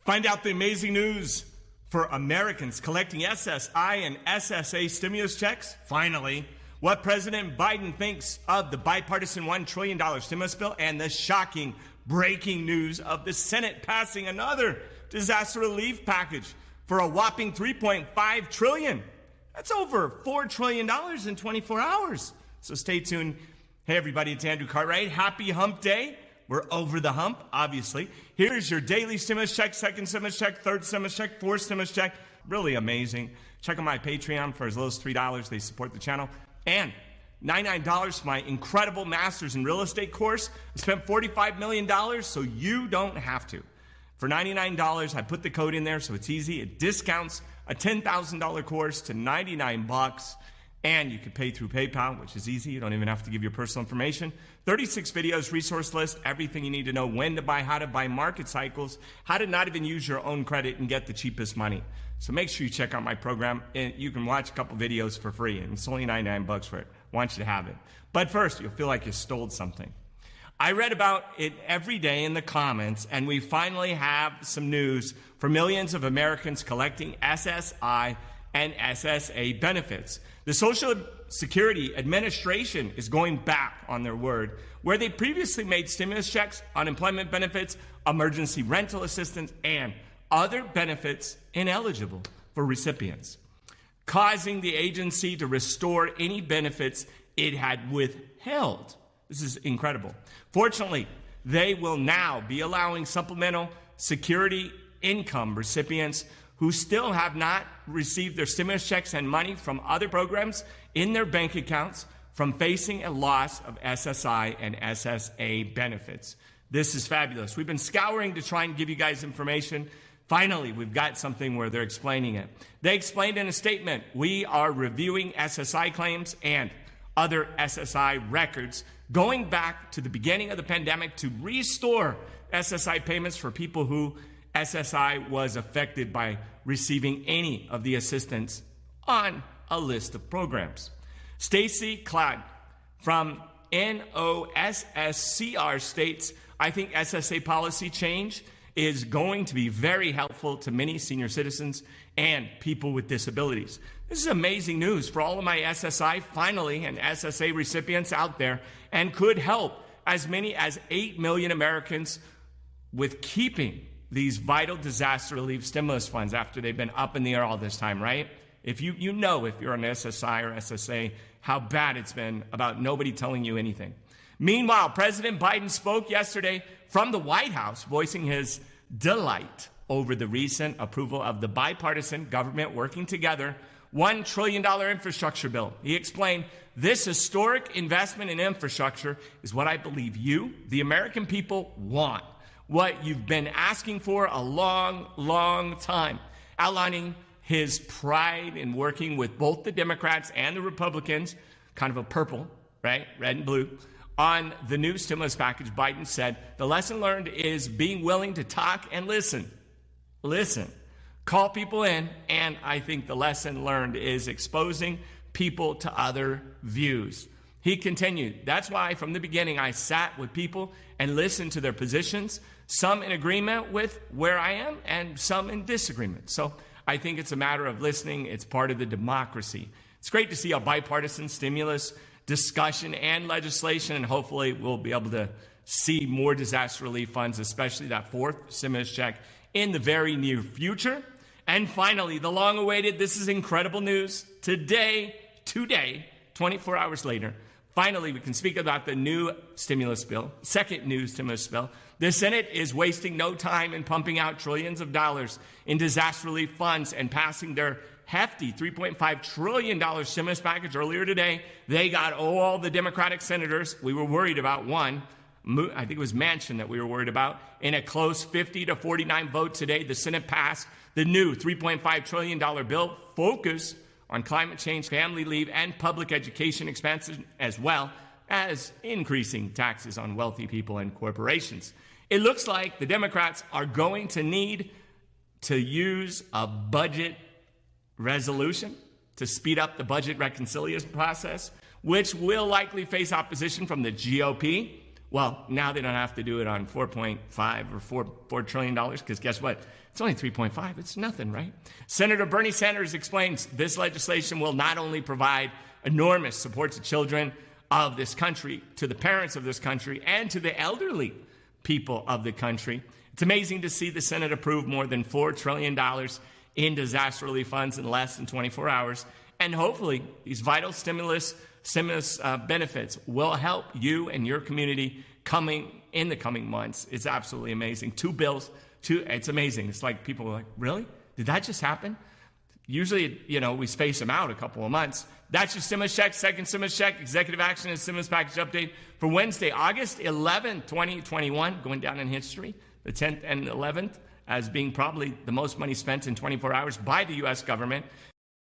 Find out the amazing news for Americans collecting SSI and SSA stimulus checks. Finally, what President Biden thinks of the bipartisan $1 trillion stimulus bill and the shocking breaking news of the Senate passing another disaster relief package for a whopping $3.5 trillion. That's over $4 trillion in 24 hours. So stay tuned. Hey, everybody, it's Andrew Cartwright. Happy Hump Day. We're over the hump, obviously. Here's your daily stimulus check, second stimulus check, third stimulus check, fourth stimulus check. Really amazing. Check out my Patreon for as low as $3. They support the channel. And $99 for my incredible master's in real estate course. I spent $45 million, so you don't have to. For $99, I put the code in there, so it's easy. It discounts a $10,000 course to $99. And you can pay through PayPal, which is easy. You don't even have to give your personal information. 36 videos, resource list, everything you need to know, when to buy, how to buy, market cycles, how to not even use your own credit and get the cheapest money. So make sure you check out my program. And you can watch a couple videos for free, and it's only $99 for it. I want you to have it. But first, you'll feel like you stole something. I read about it every day in the comments, and we finally have some news for millions of Americans collecting SSI and SSA benefits. The Social Security Administration is going back on their word, where they previously made stimulus checks, unemployment benefits, emergency rental assistance, and other benefits ineligible for recipients, causing the agency to restore any benefits it had withheld. This is incredible. Fortunately, they will now be allowing supplemental security income recipients who still have not received their stimulus checks and money from other programs in their bank accounts from facing a loss of SSI and SSA benefits. This is fabulous. We've been scouring to try and give you guys information. Finally, we've got something where they're explaining it. They explained in a statement, we are reviewing SSI claims and other SSI records going back to the beginning of the pandemic to restore SSI payments for people who SSI was affected by receiving any of the assistance on a list of programs. Stacy Cladd from NOSSCR states, I think SSA policy change is going to be very helpful to many senior citizens and people with disabilities. This is amazing news for all of my SSI, finally, and SSA recipients out there, and could help as many as 8 million Americans with keeping these vital disaster relief stimulus funds after they've been up in the air all this time, right? If you know if you're an SSI or SSA, how bad it's been about nobody telling you anything. Meanwhile, President Biden spoke yesterday from the White House, voicing his delight over the recent approval of the bipartisan government working together $1 trillion infrastructure bill. He explained, this historic investment in infrastructure is what I believe you, the American people, want. What you've been asking for a long, long time, outlining his pride in working with both the Democrats and the Republicans, kind of a purple, right, red and blue, on the new stimulus package. Biden said, the lesson learned is being willing to talk and listen. Listen, call people in, and I think the lesson learned is exposing people to other views. He continued, that's why from the beginning I sat with people and listened to their positions, some in agreement with where I am and some in disagreement. So I think it's a matter of listening. It's part of the democracy. It's great to see a bipartisan stimulus discussion and legislation, and hopefully we'll be able to see more disaster relief funds, especially that fourth stimulus check, in the very near future. And finally, the long-awaited, this is incredible news, today, 24 hours later, finally, we can speak about the new stimulus bill, second new stimulus bill. The Senate is wasting no time in pumping out trillions of dollars in disaster relief funds and passing their hefty $3.5 trillion stimulus package earlier today. They got all the Democratic senators. We were worried about one. I think it was Manchin that we were worried about. In a close 50-49 vote today, the Senate passed the new $3.5 trillion bill, focused on climate change, family leave, and public education expenses, as well as increasing taxes on wealthy people and corporations. It looks like the Democrats are going to need to use a budget resolution to speed up the budget reconciliation process, which will likely face opposition from the GOP Well, now they don't have to do it on 4.5 or $4 trillion because guess what? It's only 3.5. It's nothing, right? Senator Bernie Sanders explains this legislation will not only provide enormous support to children of this country, to the parents of this country, and to the elderly people of the country. It's amazing to see the Senate approve more than $4 trillion in disaster relief funds in less than 24 hours. And hopefully, these vital stimulus benefits will help you and your community in the coming months. It's absolutely amazing. 2 bills, it's amazing. It's like people are like, really? Did that just happen? Usually, we space them out a couple of months. That's your stimulus check, second stimulus check, executive action and stimulus package update for Wednesday, August 11th, 2021, going down in history, the 10th and 11th, as being probably the most money spent in 24 hours by the U.S. government.